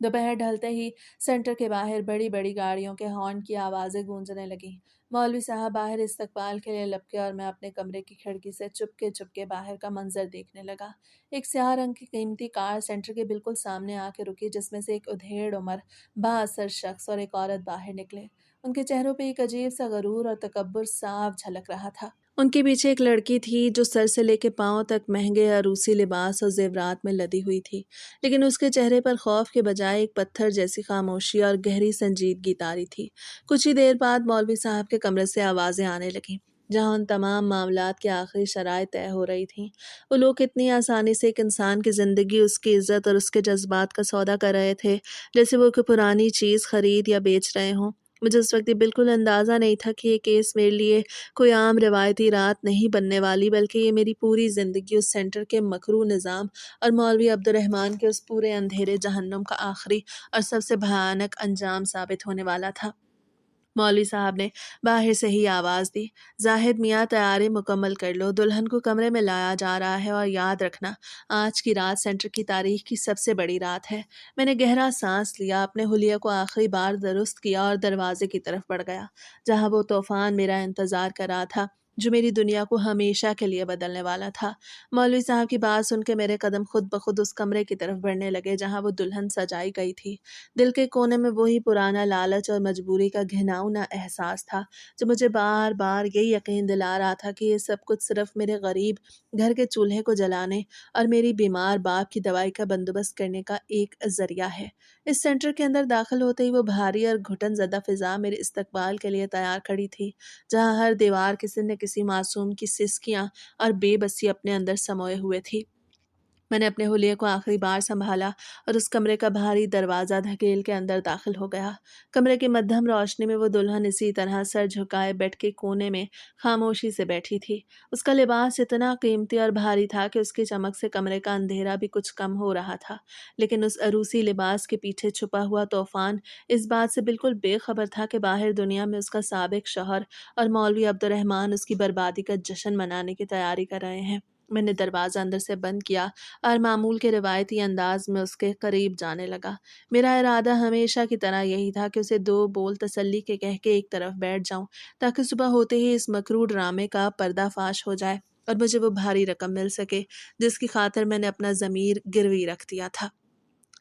दोपहर ढलते ही सेंटर के बाहर बड़ी बड़ी गाड़ियों के हॉर्न की आवाज़ें गूंजने लगीं। मौलवी साहब बाहर इस्तकबाल के लिए लपके और मैं अपने कमरे की खिड़की से चुपके चुपके बाहर का मंजर देखने लगा। एक स्याह रंग की कीमती कार सेंटर के बिल्कुल सामने आके रुकी, जिसमें से एक उधेड़ उम्र बाअसर शख्स और एक औरत बाहर निकले। उनके चेहरों पे एक अजीब सा गरूर और तकब्बुर साफ झलक रहा था। उनके पीछे एक लड़की थी जो सर से लेके पांव तक महंगे अरूसी लिबास और जेवरात में लदी हुई थी, लेकिन उसके चेहरे पर खौफ के बजाय एक पत्थर जैसी खामोशी और गहरी संजीदगी तारी थी। कुछ ही देर बाद मौलवी साहब के कमरे से आवाज़ें आने लगीं, जहाँ उन तमाम मामलात की आखिरी शराइ तय हो रही थीं। वो लोग इतनी आसानी से एक इंसान की ज़िंदगी, उसकी इज्जत और उसके जज्बात का सौदा कर रहे थे, जैसे वो कोई पुरानी चीज़ खरीद या बेच रहे हों। मुझे उस वक्त ये बिल्कुल अंदाज़ा नहीं था कि ये केस मेरे लिए कोई आम रिवायती रात नहीं बनने वाली, बल्कि ये मेरी पूरी ज़िंदगी उस सेंटर के मकरू निज़ाम और मौलवी अब्दुर्रहमान के उस पूरे अंधेरे जहन्नुम का आखिरी और सबसे भयानक अंजाम साबित होने वाला था। मौलवी साहब ने बाहर से ही आवाज़ दी, जाहिद मियाँ, तैयारी मुकम्मल कर लो, दुल्हन को कमरे में लाया जा रहा है, और याद रखना, आज की रात सेंटर की तारीख की सबसे बड़ी रात है। मैंने गहरा सांस लिया, अपने हुलिया को आखिरी बार दुरुस्त किया और दरवाजे की तरफ बढ़ गया, जहाँ वो तूफान मेरा इंतज़ार कर रहा था, जो मेरी दुनिया को हमेशा के लिए बदलने वाला था। मौलवी साहब की बात सुन के मेरे कदम खुद ब खुद उस कमरे की तरफ बढ़ने लगे जहाँ वो दुल्हन सजाई गई थी। दिल के कोने में वही पुराना लालच और मजबूरी का घिनौना एहसास था, जो मुझे बार बार यही यकीन दिला रहा था कि ये सब कुछ सिर्फ मेरे गरीब घर के चूल्हे को जलाने और मेरी बीमार बाप की दवाई का बंदोबस्त करने का एक जरिया है। इस सेंटर के अंदर दाखिल होते ही वो भारी और घुटन ज़दा फिजा मेरे इस्तकबाल के लिए तैयार खड़ी थी, जहाँ हर दीवार किसी न किसी मासूम की सिसकियाँ और बेबसी अपने अंदर समोए हुए थी। मैंने अपने हुलिये को आखिरी बार संभाला और उस कमरे का भारी दरवाज़ा धकेल के अंदर दाखिल हो गया। कमरे की मध्यम रोशनी में वो दुल्हन इसी तरह सर झुकाए बेड के कोने में खामोशी से बैठी थी। उसका लिबास इतना कीमती और भारी था कि उसकी चमक से कमरे का अंधेरा भी कुछ कम हो रहा था, लेकिन उस अरूसी लिबास के पीछे छुपा हुआ तूफान इस बात से बिल्कुल बेखबर था कि बाहर दुनिया में उसका साबिक शौहर और मौलवी अब्दुर्रहमान उसकी बर्बादी का जश्न मनाने की तैयारी कर रहे हैं। मैंने दरवाज़ा अंदर से बंद किया और मामूल के रिवायती अंदाज में उसके करीब जाने लगा। मेरा इरादा हमेशा की तरह यही था कि उसे दो बोल तसल्ली के कह के एक तरफ बैठ जाऊं, ताकि सुबह होते ही इस मकरू ड्रामे का पर्दाफाश हो जाए और मुझे वो भारी रकम मिल सके जिसकी खातिर मैंने अपना ज़मीर गिरवी रख दिया था।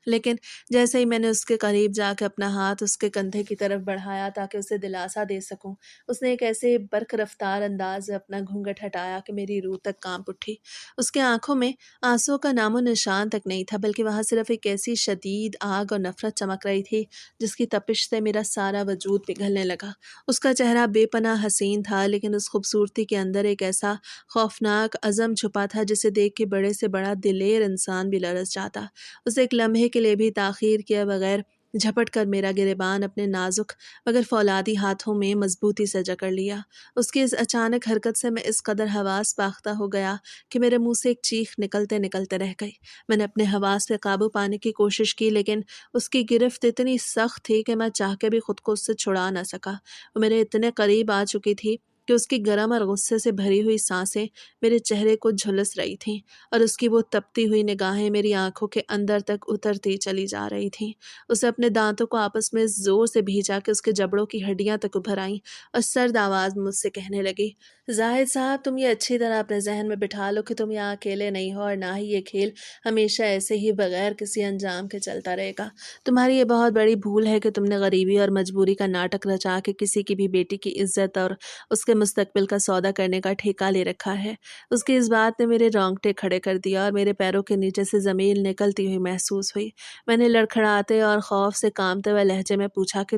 लेकिन जैसे ही मैंने उसके करीब जाकर अपना हाथ उसके कंधे की तरफ बढ़ाया ताकि उसे दिलासा दे सकूं, उसने एक ऐसे बर्क रफ्तार अंदाज में अपना घूंघट हटाया कि मेरी रूह तक कांप उठी। उसके आंखों में आंसुओं का नामो निशान तक नहीं था, बल्कि वहां सिर्फ एक ऐसी शदीद आग और नफरत चमक रही थी जिसकी तपिश से मेरा सारा वजूद पिघलने लगा। उसका चेहरा बेपनाह हसीन था, लेकिन उस खूबसूरती के अंदर एक ऐसा खौफनाक अज़म छुपा था जिसे देख के बड़े से बड़ा दिलेर इंसान भी लरज़ जाता। उसे एक लम्हे के लिए भी ताख़ीर किए बगैर झपट कर मेरा गिरेबान अपने नाजुक मगर फौलादी हाथों में मजबूती से जकड़ लिया। उसकी इस अचानक हरकत से मैं इस कदर हवास बाख्ता हो गया कि मेरे मुंह से एक चीख निकलते निकलते रह गई। मैंने अपने हवास पे काबू पाने की कोशिश की, लेकिन उसकी गिरफ्त इतनी सख्त थी कि मैं चाह के भी खुद को उससे छुड़ा न सका। वो मेरे इतने करीब आ चुकी थी कि उसकी गर्म और गुस्से से भरी हुई सांसें मेरे चेहरे को झुलस रही थीं और उसकी वो तपती हुई निगाहें मेरी आंखों के अंदर तक उतरती चली जा रही थीं। उसे अपने दांतों को आपस में ज़ोर से भींचा के उसके जबड़ों की हड्डियां तक उभर आईं और सर्द आवाज़ में मुझसे कहने लगी, जाहिद साहब, तुम ये अच्छी तरह अपने जहन में बिठा लो कि तुम यहाँ अकेले नहीं हो और ना ही ये खेल हमेशा ऐसे ही बगैर किसी अंजाम के चलता रहेगा। तुम्हारी ये बहुत बड़ी भूल है कि तुमने गरीबी और मजबूरी का नाटक रचा के किसी की भी बेटी की इज्जत और उसके मुस्तकबिल का सौदा करने का ठेका ले रखा है। उसकी इस बात ने मेरे रोंगटे खड़े कर दिया और मेरे पैरों के नीचे से ज़मीन निकलती हुई महसूस हुई। मैंने लड़खड़ाते और खौफ से कांपते हुए लहजे में पूछा कि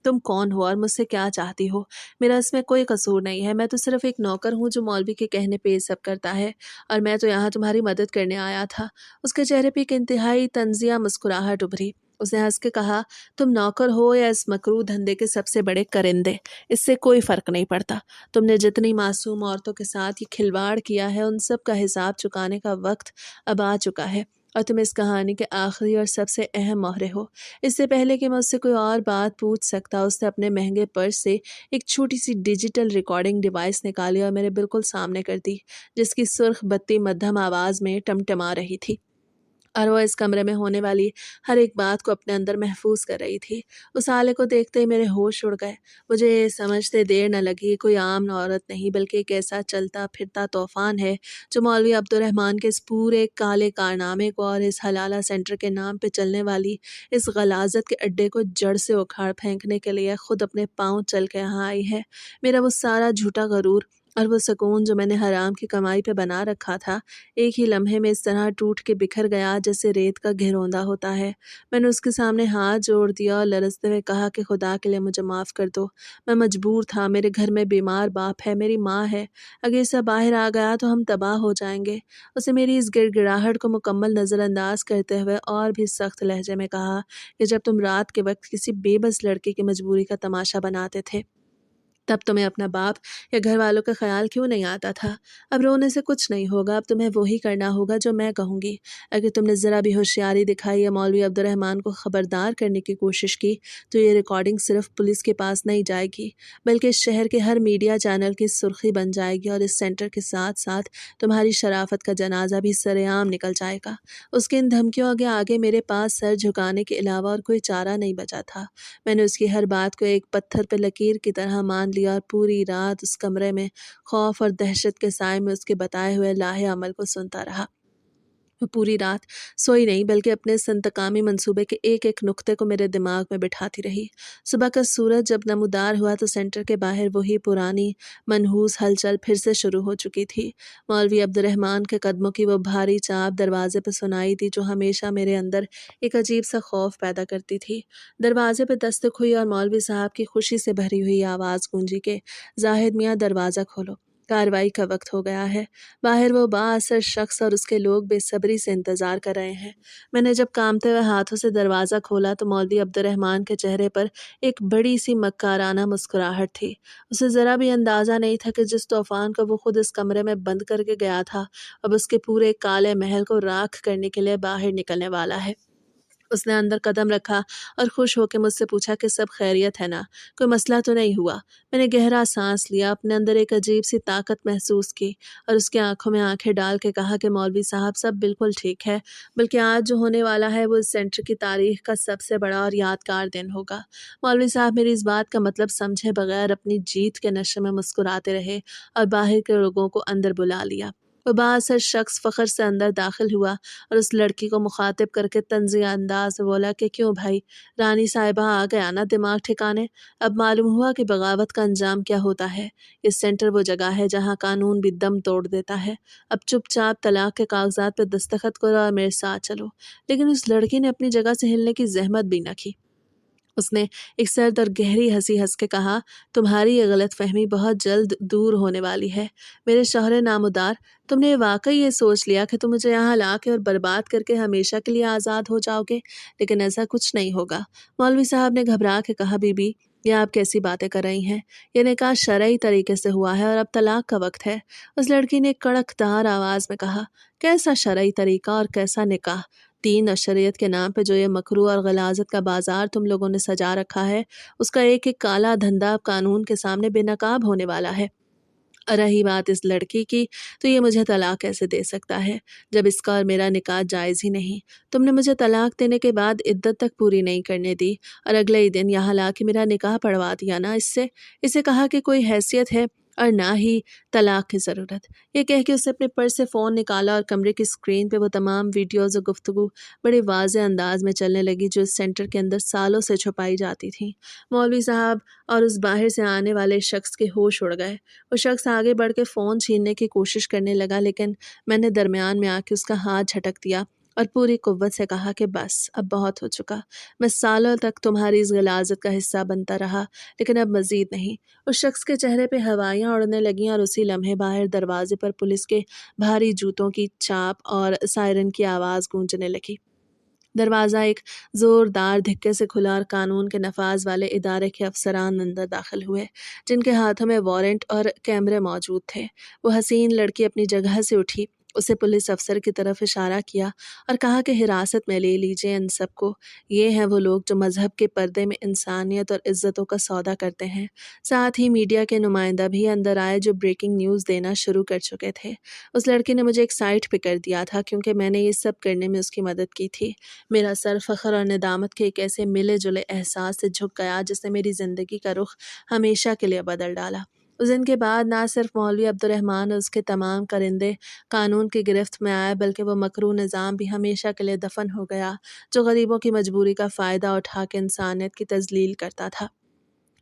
तुम कौन हो और मुझसे क्या चाहती हो? मेरा इसमें कोई कसूर नहीं है। मैं तो सिर्फ एक नौकर हूँ जो मौलवी के कहने पे ये सब करता है, और मैं तो यहाँ तुम्हारी मदद करने आया था। उसके चेहरे पे एक इंतहाई तंजिया मुस्कुराहट उभरी। उसने हंस के कहा, तुम नौकर हो या इस मकरू धंधे के सबसे बड़े करिंदे, इससे कोई फर्क नहीं पड़ता। तुमने जितनी मासूम औरतों के साथ ये खिलवाड़ किया है, उन सब का हिसाब चुकाने का वक्त अब आ चुका है और तुम इस कहानी के आखिरी और सबसे अहम मोहरे हो। इससे पहले कि मैं उससे कोई और बात पूछ सकता, उसने अपने महंगे पर्स से एक छोटी सी डिजिटल रिकॉर्डिंग डिवाइस निकाली और मेरे बिल्कुल सामने कर दी, जिसकी सुर्ख बत्ती मध्यम आवाज़ में टमटमा रही थी और वो इस कमरे में होने वाली हर एक बात को अपने अंदर महफूज कर रही थी। उस आले को देखते ही मेरे होश उड़ गए। मुझे समझते देर न लगी, कोई आम औरत नहीं बल्कि एक ऐसा चलता फिरता तूफान है जो मौलवी अब्दुर्रहमान के इस पूरे काले कारनामे को और इस हलाला सेंटर के नाम पे चलने वाली इस गलाजत के अड्डे को जड़ से उखाड़ फेंकने के लिए खुद अपने पाँव चल के यहाँ आई है। मेरा वो सारा झूठा गरूर और वो सुकून जो मैंने हराम की कमाई पे बना रखा था, एक ही लम्हे में इस तरह टूट के बिखर गया जैसे रेत का घिरौंदा होता है। मैंने उसके सामने हाथ जोड़ दिया और लरजते हुए कहा कि खुदा के लिए मुझे माफ़ कर दो। मैं मजबूर था, मेरे घर में बीमार बाप है, मेरी माँ है। अगर ये सब बाहर आ गया तो हम तबाह हो जाएंगे। उसे मेरी इस गिड़गिड़ाहट को मुकम्मल नज़रअंदाज करते हुए और भी सख्त लहजे में कहा कि जब तुम रात के वक्त किसी बेबस लड़के की मजबूरी का तमाशा बनाते थे, तब तुम्हें अपना बाप या घर वालों का ख्याल क्यों नहीं आता था? अब रोने से कुछ नहीं होगा, अब तुम्हें वही करना होगा जो मैं कहूँगी। अगर तुमने ज़रा भी होशियारी दिखाई या मौलवी अब्दुर्रहमान को ख़बरदार करने की कोशिश की, तो ये रिकॉर्डिंग सिर्फ पुलिस के पास नहीं जाएगी, बल्कि इस शहर के हर मीडिया चैनल की सुर्खी बन जाएगी और इस सेंटर के साथ साथ तुम्हारी शराफत का जनाजा भी सरेआम निकल जाएगा। उसकी इन धमकियों के आगे मेरे पास सर झुकाने के अलावा और कोई चारा नहीं बचा था। मैंने उसकी हर बात को एक पत्थर पर लकीर की तरह मान لیا اور پوری رات اس کمرے میں خوف اور دہشت کے سائے میں اس کے بتائے ہوئے لاہ عمل کو سنتا رہا۔ وہ پوری رات سوئی نہیں، بلکہ اپنے اس انتقامی منصوبے کے ایک ایک نقطے کو میرے دماغ میں بٹھاتی رہی۔ صبح کا سورج جب نمودار ہوا تو سینٹر کے باہر وہی پرانی منحوس ہلچل پھر سے شروع ہو چکی تھی۔ مولوی عبد الرحمن کے قدموں کی وہ بھاری چاپ دروازے پہ سنائی تھی جو ہمیشہ میرے اندر ایک عجیب سا خوف پیدا کرتی تھی۔ دروازے پہ دستک ہوئی اور مولوی صاحب کی خوشی سے بھری ہوئی آواز گونجی کہ زاہد میاں دروازہ کھولو، کارروائی کا وقت ہو گیا ہے۔ باہر وہ با اثر شخص اور اس کے لوگ بے صبری سے انتظار کر رہے ہیں۔ میں نے جب کانپتے ہوئے ہاتھوں سے دروازہ کھولا تو مولوی عبد الرحمن کے چہرے پر ایک بڑی سی مکارانہ مسکراہٹ تھی۔ اسے ذرا بھی اندازہ نہیں تھا کہ جس طوفان کو وہ خود اس کمرے میں بند کر کے گیا تھا اب اس کے پورے کالے محل کو راکھ کرنے کے لیے باہر نکلنے والا ہے۔ اس نے اندر قدم رکھا اور خوش ہو کے مجھ سے پوچھا کہ سب خیریت ہے نا، کوئی مسئلہ تو نہیں ہوا؟ میں نے گہرا سانس لیا، اپنے اندر ایک عجیب سی طاقت محسوس کی اور اس کی آنکھوں میں آنکھیں ڈال کے کہا کہ مولوی صاحب سب بالکل ٹھیک ہے، بلکہ آج جو ہونے والا ہے وہ اس سینٹر کی تاریخ کا سب سے بڑا اور یادگار دن ہوگا۔ مولوی صاحب میری اس بات کا مطلب سمجھے بغیر اپنی جیت کے نشے میں مسکراتے رہے اور باہر کے لوگوں کو اندر بلا لیا۔ وہ بااثر شخص فخر سے اندر داخل ہوا اور اس لڑکی کو مخاطب کر کے طنزیہ انداز میں بولا کہ کیوں بھائی، رانی صاحبہ آ گیا نا دماغ ٹھکانے؟ اب معلوم ہوا کہ بغاوت کا انجام کیا ہوتا ہے۔ اس سینٹر وہ جگہ ہے جہاں قانون بھی دم توڑ دیتا ہے۔ اب چپ چاپ طلاق کے کاغذات پہ دستخط کرو اور میرے ساتھ چلو۔ لیکن اس لڑکی نے اپنی جگہ سے ہلنے کی زحمت بھی نہ کی۔ اس نے ایک سرد اور گہری ہنسی ہنس کے کہا، تمہاری یہ غلط فہمی بہت جلد دور ہونے والی ہے میرے شوہر نامدار۔ تم نے واقعی یہ سوچ لیا کہ تم مجھے یہاں لا کے اور برباد کر کے ہمیشہ کے لیے آزاد ہو جاؤ گے، لیکن ایسا کچھ نہیں ہوگا۔ مولوی صاحب نے گھبرا کے کہا، بی بی یہ آپ کیسی باتیں کر رہی ہیں؟ یہ نکاح شرعی طریقے سے ہوا ہے اور اب طلاق کا وقت ہے۔ اس لڑکی نے کڑک دار آواز میں کہا، کیسا شرعی طریقہ اور کیسا نکاح؟ دین اور شریعت کے نام پہ جو یہ مکروہ اور غلاظت کا بازار تم لوگوں نے سجا رکھا ہے، اس کا ایک ایک کالا دھندا اب قانون کے سامنے بے نقاب ہونے والا ہے۔ اور رہی بات اس لڑکی کی، تو یہ مجھے طلاق کیسے دے سکتا ہے جب اس کا اور میرا نکاح جائز ہی نہیں؟ تم نے مجھے طلاق دینے کے بعد عدت تک پوری نہیں کرنے دی اور اگلے ہی دن یہاں لا کے میرا نکاح پڑھوا دیا نا اسے کہا کہ کوئی حیثیت ہے اور نہ ہی طلاق کی ضرورت۔ یہ کہہ کے اس نے اپنے پرس سے فون نکالا اور کمرے کی اسکرین پہ وہ تمام ویڈیوز اور گفتگو بڑے واضح انداز میں چلنے لگی جو اس سینٹر کے اندر سالوں سے چھپائی جاتی تھیں۔ مولوی صاحب اور اس باہر سے آنے والے شخص کے ہوش اڑ گئے۔ وہ شخص آگے بڑھ کے فون چھیننے کی کوشش کرنے لگا، لیکن میں نے درمیان میں آ کے اس کا ہاتھ جھٹک دیا اور پوری قوت سے کہا کہ بس اب بہت ہو چکا۔ میں سالوں تک تمہاری اس غلاظت کا حصہ بنتا رہا، لیکن اب مزید نہیں۔ اس شخص کے چہرے پہ ہوائیاں اڑنے لگیں اور اسی لمحے باہر دروازے پر پولیس کے بھاری جوتوں کی چاپ اور سائرن کی آواز گونجنے لگی۔ دروازہ ایک زوردار دھکے سے کھلا اور قانون کے نفاذ والے ادارے کے افسران اندر داخل ہوئے، جن کے ہاتھوں میں وارنٹ اور کیمرے موجود تھے۔ وہ حسین لڑکی اپنی جگہ سے اٹھی، اسے پولیس افسر کی طرف اشارہ کیا اور کہا کہ حراست میں لے لیجئے ان سب کو۔ یہ ہیں وہ لوگ جو مذہب کے پردے میں انسانیت اور عزتوں کا سودا کرتے ہیں۔ ساتھ ہی میڈیا کے نمائندہ بھی اندر آئے جو بریکنگ نیوز دینا شروع کر چکے تھے۔ اس لڑکی نے مجھے ایک سائٹ پہ کر دیا تھا کیونکہ میں نے یہ سب کرنے میں اس کی مدد کی تھی۔ میرا سر فخر اور ندامت کے ایک ایسے ملے جلے احساس سے جھک گیا جس نے میری زندگی کا رخ ہمیشہ کے لیے بدل ڈالا۔ اس دن کے بعد نہ صرف مولوی عبد الرحمن اور اس کے تمام کرندے قانون کی گرفت میں آئے، بلکہ وہ مکروہ نظام بھی ہمیشہ کے لیے دفن ہو گیا جو غریبوں کی مجبوری کا فائدہ اٹھا کے انسانیت کی تذلیل کرتا تھا۔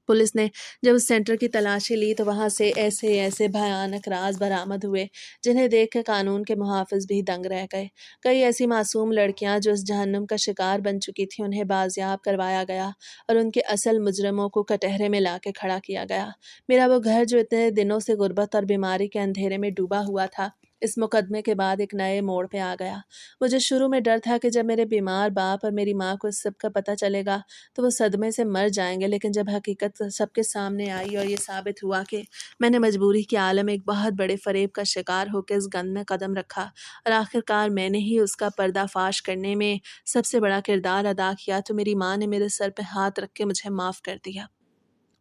پولیس نے جب اس سینٹر کی تلاشی لی تو وہاں سے ایسے بھیانک راز برآمد ہوئے جنہیں دیکھ کے قانون کے محافظ بھی دنگ رہ گئے۔ کئی ایسی معصوم لڑکیاں جو اس جہنم کا شکار بن چکی تھیں انہیں بازیاب کروایا گیا اور ان کے اصل مجرموں کو کٹہرے میں لا کے کھڑا کیا گیا۔ میرا وہ گھر جو اتنے دنوں سے غربت اور بیماری کے اندھیرے میں ڈوبا ہوا تھا، اس مقدمے کے بعد ایک نئے موڑ پہ آ گیا۔ مجھے شروع میں ڈر تھا کہ جب میرے بیمار باپ اور میری ماں کو اس سب کا پتہ چلے گا تو وہ صدمے سے مر جائیں گے، لیکن جب حقیقت سب کے سامنے آئی اور یہ ثابت ہوا کہ میں نے مجبوری کے عالم میں ایک بہت بڑے فریب کا شکار ہو کے اس گند میں قدم رکھا اور آخرکار میں نے ہی اس کا پردہ فاش کرنے میں سب سے بڑا کردار ادا کیا، تو میری ماں نے میرے سر پہ ہاتھ رکھ کے مجھے معاف کر دیا۔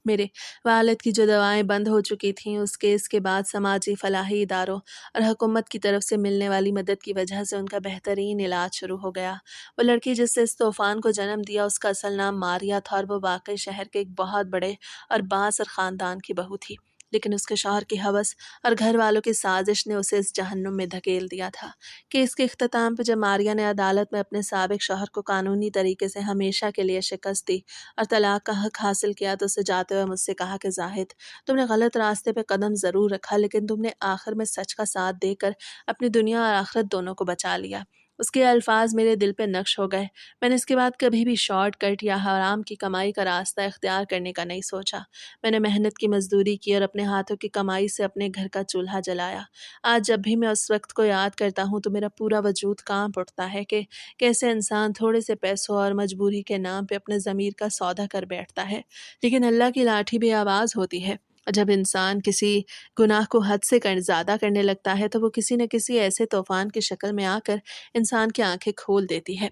میرے والد کی جو دوائیں بند ہو چکی تھیں، اس کیس کے بعد سماجی فلاحی اداروں اور حکومت کی طرف سے ملنے والی مدد کی وجہ سے ان کا بہترین علاج شروع ہو گیا۔ وہ لڑکی جس سے اس طوفان کو جنم دیا، اس کا اصل نام ماریا تھا اور وہ واقعی شہر کے ایک بہت بڑے اور بااثر خاندان کی بہو تھی، لیکن اس کے شوہر کی ہوس اور گھر والوں کی سازش نے اسے اس جہنم میں دھکیل دیا تھا۔ کیس کے اختتام پہ جب ماریا نے عدالت میں اپنے سابق شوہر کو قانونی طریقے سے ہمیشہ کے لیے شکست دی اور طلاق کا حق حاصل کیا، تو اسے جاتے ہوئے مجھ سے کہا کہ زاہد، تم نے غلط راستے پہ قدم ضرور رکھا، لیکن تم نے آخر میں سچ کا ساتھ دے کر اپنی دنیا اور آخرت دونوں کو بچا لیا۔ اس کے الفاظ میرے دل پہ نقش ہو گئے۔ میں نے اس کے بعد کبھی بھی شارٹ کٹ یا حرام کی کمائی کا راستہ اختیار کرنے کا نہیں سوچا۔ میں نے محنت کی مزدوری کی اور اپنے ہاتھوں کی کمائی سے اپنے گھر کا چولہا جلایا۔ آج جب بھی میں اس وقت کو یاد کرتا ہوں تو میرا پورا وجود کانپ اٹھتا ہے کہ کیسے انسان تھوڑے سے پیسوں اور مجبوری کے نام پہ اپنے ضمیر کا سودا کر بیٹھتا ہے، لیکن اللہ کی لاٹھی بے آواز ہوتی ہے۔ اور جب انسان کسی گناہ کو حد سے زیادہ کرنے لگتا ہے تو وہ کسی نہ کسی ایسے طوفان کی شکل میں آ کر انسان کی آنکھیں کھول دیتی ہے۔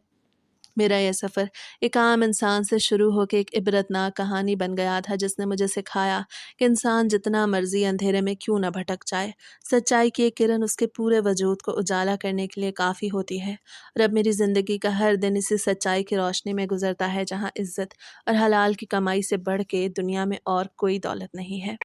میرا یہ سفر ایک عام انسان سے شروع ہو کے ایک عبرتناک کہانی بن گیا تھا، جس نے مجھے سکھایا کہ انسان جتنا مرضی اندھیرے میں کیوں نہ بھٹک جائے، سچائی کی ایک کرن اس کے پورے وجود کو اجالا کرنے کے لیے کافی ہوتی ہے۔ اور اب میری زندگی کا ہر دن اسی سچائی کی روشنی میں گزرتا ہے، جہاں عزت اور حلال کی کمائی سے بڑھ کے دنیا میں اور کوئی دولت نہیں ہے۔